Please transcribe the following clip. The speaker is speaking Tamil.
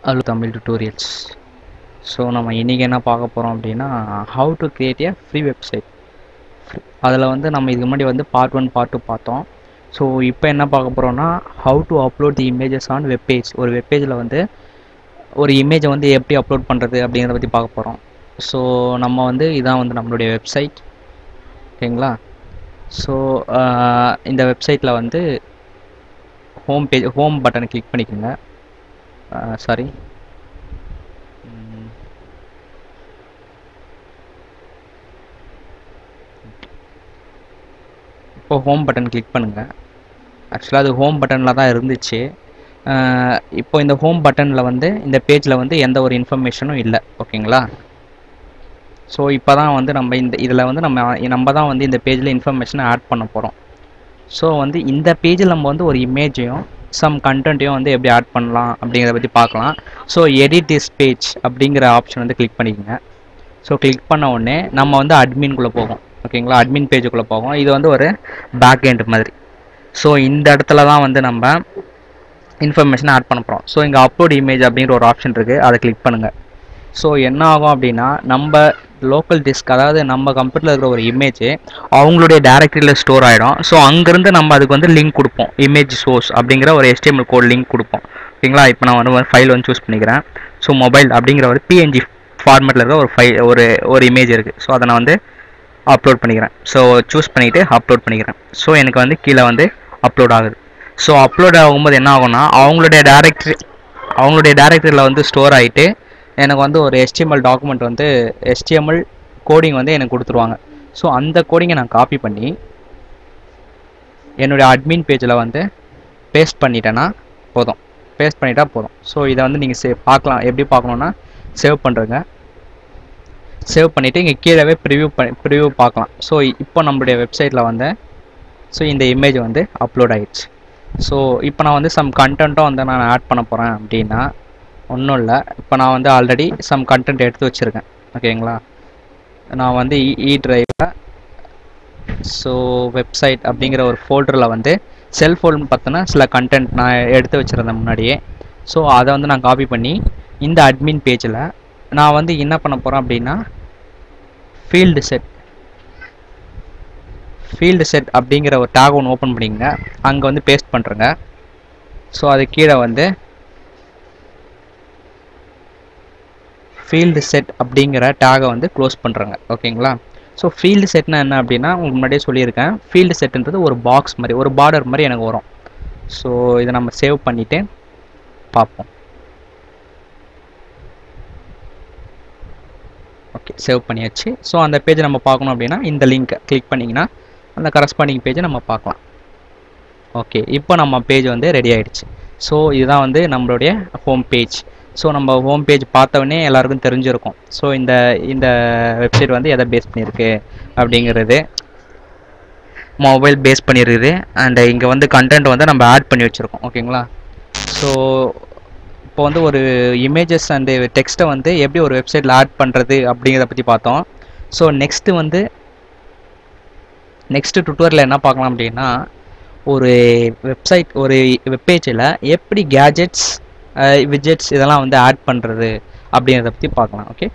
Hello Tamil tutorials. ஸோ நம்ம இன்றைக்கி என்ன பார்க்க போகிறோம் அப்படின்னா how to create A free website. அதில் வந்து நம்ம இதுக்கு முன்னாடி வந்து பார்ட் 1 பார்ட் 2 பார்த்தோம். ஸோ இப்போ என்ன பார்க்க போகிறோம்னா how to upload the images on webpage. ஒரு வெப்பேஜில் வந்து ஒரு இமேஜை வந்து எப்படி அப்லோட் பண்ணுறது அப்படிங்கிறத பற்றி பார்க்க போகிறோம். ஸோ நம்ம வந்து இதான் வந்து நம்மளுடைய வெப்சைட், ஓகேங்களா. ஸோ இந்த வெப்சைட்டில் வந்து ஹோம் பட்டனை கிளிக் பண்ணிக்கோங்க. சாரி, இப்போ ஹோம் பட்டன் கிளிக் பண்ணுங்கள். ஆக்சுவலாக அது ஹோம் பட்டனில் தான் இருந்துச்சு. இப்போ இந்த ஹோம் பட்டனில் வந்து இந்த பேஜில் வந்து எந்த ஒரு இன்ஃபர்மேஷனும் இல்லை, ஓகேங்களா. ஸோ இப்போ தான் வந்து நம்ம இதில் வந்து நம்ம தான் வந்து இந்த பேஜில் இன்ஃபர்மேஷனை ஆட் பண்ண போகிறோம். ஸோ வந்து இந்த பேஜில் நம்ம வந்து ஒரு இமேஜையும் சம் கண்டென்ட்டையும் வந்து எப்படி ஆட் பண்ணலாம் அப்படிங்கிறத பற்றி பார்க்கலாம். ஸோ எடிட் திஸ் பேஜ் அப்படிங்கிற ஆப்ஷன் வந்து கிளிக் பண்ணிக்கோங்க. ஸோ கிளிக் பண்ண உடனே நம்ம வந்து அட்மின்குள்ளே போகும், ஓகேங்களா. அட்மின் பேஜுக்குள்ளே போகும். இது வந்து ஒரு பேக் எண்ட் மாதிரி. ஸோ இந்த இடத்துல தான் வந்து நம்ம இன்ஃபர்மேஷனை ஆட் பண்ண போகிறோம். ஸோ இங்கே அப்லோட் இமேஜ் அப்படிங்கிற ஒரு ஆப்ஷன் இருக்குது, அதை கிளிக் பண்ணுங்கள். ஸோ என்ன ஆகும் அப்படின்னா நம்ம லோக்கல் டிஸ்க், அதாவது நம்ம கம்ப்யூட்டரில் இருக்கிற ஒரு இமேஜ் அவங்களுடைய டைரக்டரியில் ஸ்டோர் ஆகிடும். ஸோ அங்கேருந்து நம்ம அதுக்கு வந்து லிங்க் கொடுப்போம், இமேஜ் சோர்ஸ் அப்படிங்கிற ஒரு HTML கோட் லிங்க் கொடுப்போம், ஓகேங்களா. இப்போ நான் வந்து ஃபைல் வந்து சூஸ் பண்ணிக்கிறேன். ஸோ மொபைல் அப்படிங்கிற ஒரு PNG ஃபார்மேட்டில் இருக்கிற ஒரு ஃபைல் ஒரு இமேஜ் இருக்குது. ஸோ அதை நான் வந்து அப்லோட் பண்ணிக்கிறேன். ஸோ சூஸ் பண்ணிவிட்டு அப்லோட் பண்ணிக்கிறேன். ஸோ எனக்கு வந்து கீழே வந்து அப்லோட் ஆகுது. ஸோ அப்லோட் ஆகும்போது என்ன ஆகும்னா அவங்களுடைய டைரக்டரியில் வந்து ஸ்டோர் ஆகிட்டு எனக்கு வந்து ஒரு HTML டாக்குமெண்ட் வந்து HTML கோடிங் வந்து எனக்கு கொடுத்துருவாங்க. ஸோ அந்த கோடிங்கை நான் காப்பி பண்ணி என்னுடைய அட்மின் பேஜில் வந்து பேஸ்ட் பண்ணிட்டேன்னா போதும். ஸோ இதை வந்து நீங்கள் பார்க்கலாம். எப்படி பார்க்கணுன்னா சேவ் பண்ணுறங்க. சேவ் பண்ணிவிட்டு இங்கே கீழே ப்ரிவ்யூ பார்க்கலாம். ஸோ இப்போ நம்மளுடைய வெப்சைட்டில் வந்து இந்த இமேஜ் வந்து அப்லோட் ஆகிடுச்சு. ஸோ இப்போ நான் வந்து சம் கண்டென்ட்டும் வந்து நான் ஆட் பண்ண போகிறேன் அப்படின்னா ஒன்றும் இல்லை. இப்போ நான் வந்து ஆல்ரெடி சம் கண்டென்ட் எடுத்து வச்சுருக்கேன், ஓகேங்களா. நான் வந்து ட்ரைவில் ஸோ வெப்சைட் அப்படிங்கிற ஒரு ஃபோல்டரில் வந்து செல்ஃபோல்னு பார்த்தோன்னா சில கண்டென்ட் நான் எடுத்து வச்சுருந்தேன் முன்னாடியே. ஸோ அதை வந்து நான் காப்பி பண்ணி இந்த அட்மின் பேஜில் நான் வந்து என்ன பண்ண போகிறேன் அப்படின்னா ஃபீல்டு செட் அப்படிங்கிற ஒரு டேக் ஒன்று ஓப்பன் பண்ணிங்க. அங்கே வந்து பேஸ்ட் பண்ணுறேங்க. ஸோ அது கீழே வந்து ஃபீல்டு செட் அப்படிங்கிற டேகை வந்து க்ளோஸ் பண்ணுறேங்க, ஓகேங்களா. ஸோ ஃபீல்டு செட்னா என்ன அப்படின்னா உங்களுக்கு முன்னாடியே சொல்லியிருக்கேன். ஃபீல்டு செட்டுன்றது ஒரு பாக்ஸ் மாதிரி, ஒரு பார்டர் மாதிரி எனக்கு வரும். ஸோ இதை நம்ம சேவ் பண்ணிவிட்டு பார்ப்போம். ஓகே, சேவ் பண்ணியாச்சு. ஸோ அந்த பேஜை நம்ம பார்க்கணும் அப்படின்னா இந்த லிங்க்கை கிளிக் பண்ணிங்கன்னா அந்த கரஸ்பாண்டிங் பேஜை நம்ம பார்க்கலாம். ஓகே, இப்போ நம்ம பேஜ் வந்து ரெடி ஆகிடுச்சு. ஸோ இதுதான் வந்து நம்மளுடைய ஹோம் பேஜ். ஸோ நம்ம ஹோம் பேஜ் பார்த்தவொடனே எல்லாருக்கும் தெரிஞ்சிருக்கும். ஸோ இந்த வெப்சைட் வந்து எதை பேஸ் பண்ணியிருக்கு அப்படிங்கிறது மொபைல் பேஸ் பண்ணியிருக்குது. அண்ட் இங்கே வந்து கண்டென்ட் வந்து நம்ம ஆட் பண்ணி வச்சுருக்கோம், ஓகேங்களா. ஸோ இப்போ வந்து ஒரு இமேஜஸ் அண்டு டெக்ஸ்ட்டை வந்து எப்படி ஒரு வெப்சைட்டில் ஆட் பண்ணுறது அப்படிங்கிறத பற்றி பார்த்தோம். ஸோ நெக்ஸ்ட் டுட்டோரியலில் என்ன பார்க்கலாம் அப்படின்னா ஒரு வெப்பேஜில் எப்படி கேஜெட்ஸ், விஜெட்ஸ் இதெல்லாம் வந்து ஆட் பண்ணுறது அப்படிங்கிறத பற்றி பார்க்கலாம். ஓகே.